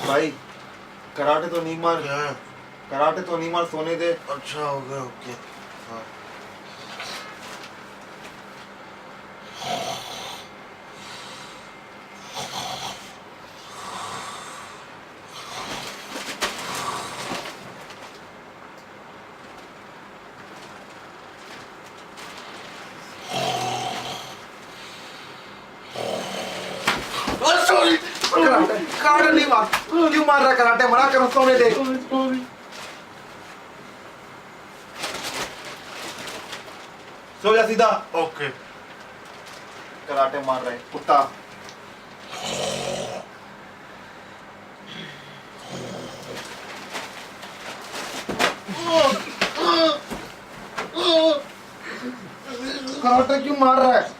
भाई कराटे तो नहीं मार, क्या है? कराटे तो नहीं मार, सोने दे। अच्छा हो गया, ओके। हाँ। सॉरी। कराटे कराटे नहीं मार, क्यों मार रहा है? कराटे मना करो, सोने दे। सो जा सीधा। ओके। कराटे मार रहे कुत्ता। कराटे क्यों मार रहा है?